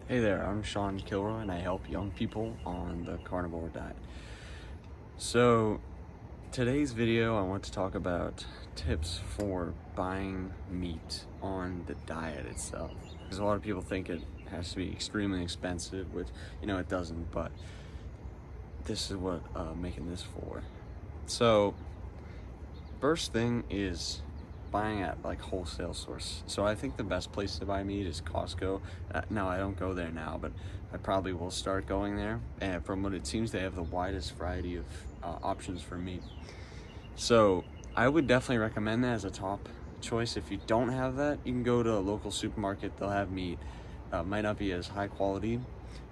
Hey there, I'm Sean Kilroy and I help young people on the carnivore diet. So today's video I want to talk about tips for buying meat on the diet itself. Because a lot of people think it has to be extremely expensive, which it doesn't, but this is what I'm making this for. So first thing is buying at like wholesale source. So I think the best place to buy meat is Costco. Now I don't go there now, but I probably will start going there. And from what it seems, they have the widest variety of options for meat. So I would definitely recommend that as a top choice. If you don't have that, you can go to a local supermarket. They'll have meat. Might not be as high quality,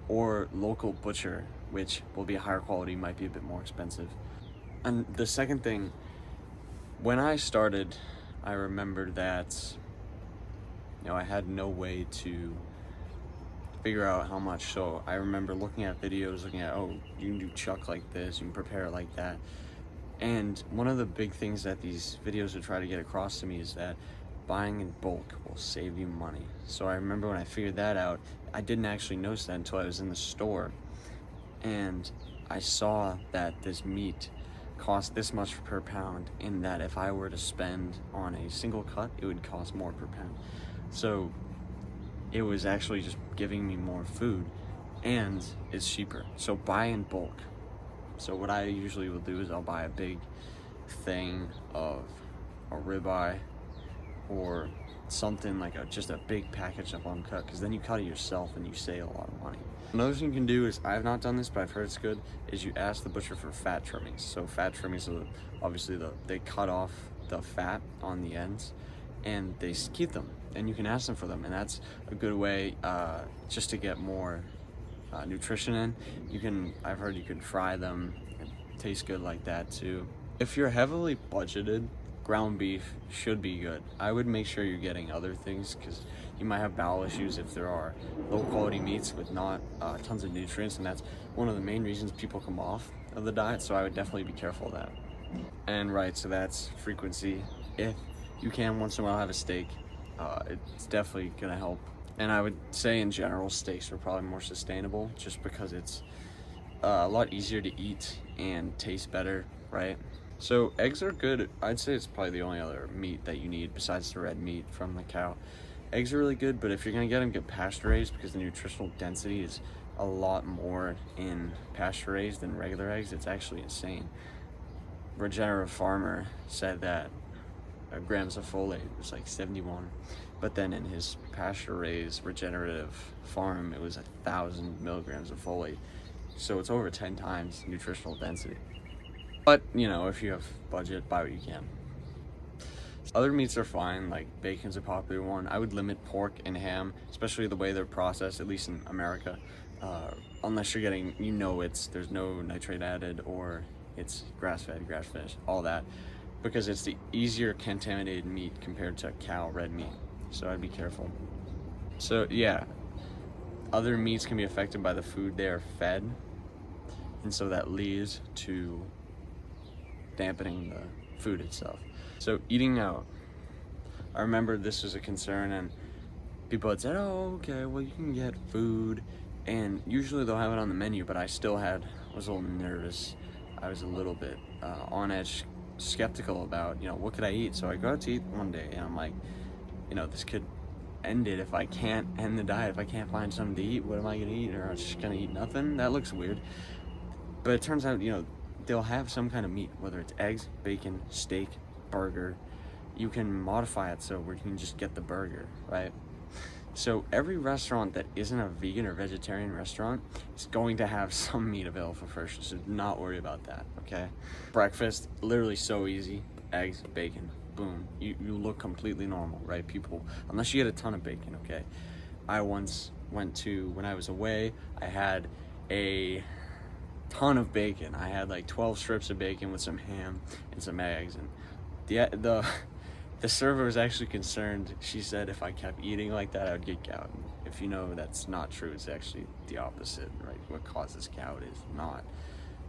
or local butcher, which will be higher quality, might be a bit more expensive. And the second thing, when I started, I remember that I had no way to figure out how much. So I remember looking at videos, looking at, oh, you can do chuck like this, you can prepare it like that. And one of the big things that these videos would try to get across to me is that buying in bulk will save you money. So I remember when I figured that out, I didn't actually notice that until I was in the store and I saw that this meat cost this much per pound, and that if I were to spend on a single cut, it would cost more per pound. So it was actually just giving me more food, and it's cheaper. So buy in bulk. So what I usually will do is I'll buy a big thing of a ribeye or something like just a big package of uncut, because then you cut it yourself and you save a lot of money. Another thing you can do is, I've not done this but I've heard it's good, is you ask the butcher for fat trimmings. So fat trimmings are obviously they cut off the fat on the ends and they keep them, and you can ask them for them, and that's a good way just to get more nutrition in. I've heard you can fry them, it tastes good like that too. If you're heavily budgeted, ground beef should be good. I would make sure you're getting other things, because you might have bowel issues if there are low quality meats with not tons of nutrients, and that's one of the main reasons people come off of the diet. So I would definitely be careful of that. And right, so that's frequency. If you can once in a while have a steak, it's definitely gonna help. And I would say in general, steaks are probably more sustainable, just because it's a lot easier to eat and taste better, right? So eggs are good. I'd say it's probably the only other meat that you need besides the red meat from the cow. Eggs are really good, but if you're gonna get them, get pasture raised, because the nutritional density is a lot more in pasture raised than regular eggs. It's actually insane. Regenerative farmer said that grams of folate was like 71, but then in his pasture raised regenerative farm it was 1,000 milligrams of folate. So it's over 10 times nutritional density. But if you have budget, buy what you can. Other meats are fine, like bacon's a popular one. I would limit pork and ham, especially the way they're processed, at least in America, unless you're getting, there's no nitrate added, or it's grass-fed, grass-finished, all that, because it's the easier contaminated meat compared to cow red meat. So I'd be careful. So yeah, other meats can be affected by the food they are fed, and so that leads to dampening the food itself. So eating out, I remember this was a concern, and people had said, oh, okay, well, you can get food, and usually they'll have it on the menu, but I still was a little nervous. I was a little bit on edge, skeptical about, what could I eat? So I go out to eat one day, and I'm like, this could end it if I can't end the diet. If I can't find something to eat, what am I gonna eat? Or I'm just gonna eat nothing? That looks weird. But it turns out, they'll have some kind of meat, whether it's eggs, bacon, steak, burger. You can modify it so we can just get the burger, right? So every restaurant that isn't a vegan or vegetarian restaurant is going to have some meat available for first, so do not worry about that, okay? Breakfast, literally so easy. Eggs, bacon, boom. You look completely normal, right? People, unless you get a ton of bacon, okay? I once when I was away, I had a ton of bacon. I had like 12 strips of bacon with some ham and some eggs, and the server was actually concerned. She said if I kept eating like that, I would get gout. If that's not true. It's actually the opposite, right? What causes gout is not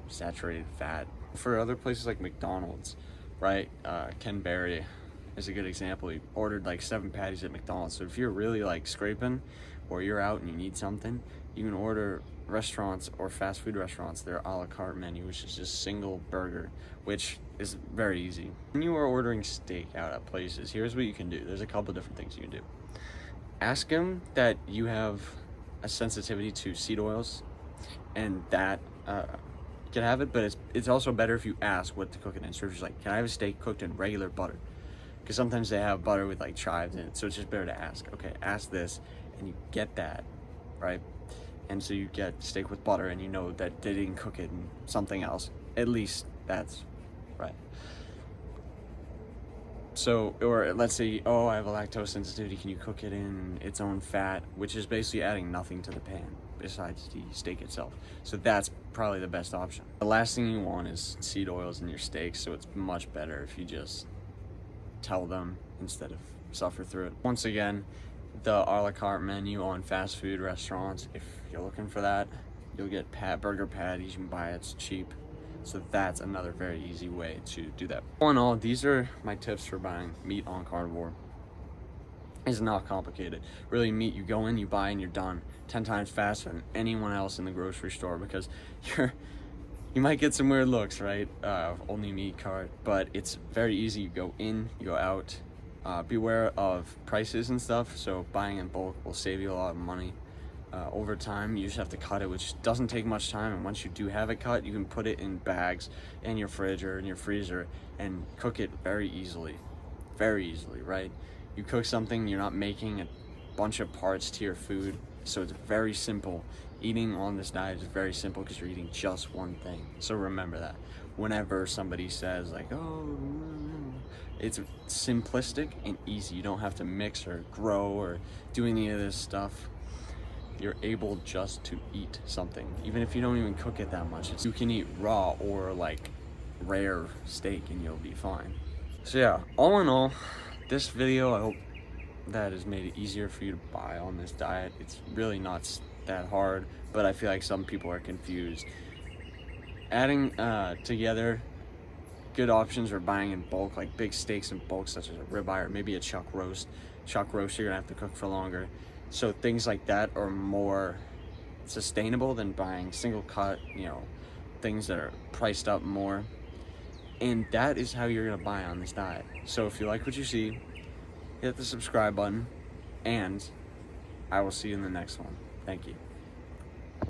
saturated fat. For other places like McDonald's, right? Ken Berry is a good example. He ordered like 7 patties at McDonald's. So if you're really like scraping, or you're out and you need something, you can order restaurants or fast food restaurants, their a la carte menu, which is just single burger, which is very easy. When you are ordering steak out at places, here's what you can do. There's a couple different things you can do. Ask them that you have a sensitivity to seed oils, and that you can have it, but it's also better if you ask what to cook it in. So if you're like, can I have a steak cooked in regular butter? Because sometimes they have butter with like chives in it, so it's just better to ask. Okay, ask this, and you get that, right? And so you get steak with butter, and you know that they didn't cook it in something else. At least that's right. So, or let's say, oh, I have a lactose sensitivity, can you cook it in its own fat, which is basically adding nothing to the pan besides the steak itself. So that's probably the best option. The last thing you want is seed oils in your steaks, so it's much better if you just tell them instead of suffer through it. Once again, the a la carte menu on fast food restaurants, if you're looking for that, you'll get burger patties, you can buy it, it's cheap. So that's another very easy way to do that. All in all, these are my tips for buying meat on Carnivore. It's not complicated. Really, meat, you go in, you buy, and you're done 10 times faster than anyone else in the grocery store, because you might get some weird looks, right? Only meat cart, but it's very easy. You go in, you go out. Beware of prices and stuff, so buying in bulk will save you a lot of money. Over time, you just have to cut it, which doesn't take much time, and once you do have it cut, you can put it in bags in your fridge or in your freezer and cook it very easily, right? You cook something, you're not making a bunch of parts to your food, so it's very simple. Eating on this diet is very simple because you're eating just one thing. So remember that whenever somebody says like, oh, it's simplistic and easy. You don't have to mix or grow or do any of this stuff. You're able just to eat something, even if you don't even cook it that much. You can eat raw or like rare steak and you'll be fine. So yeah, all in all, this video, I hope that has made it easier for you to buy on this diet. It's really not that hard, but I feel like some people are confused. Adding together good options for buying in bulk, like big steaks in bulk, such as a ribeye or maybe a chuck roast. Chuck roast, you're gonna have to cook for longer. So things like that are more sustainable than buying single cut, things that are priced up more. And that is how you're gonna buy on this diet. So if you like what you see, hit the subscribe button, and I will see you in the next one. Thank you.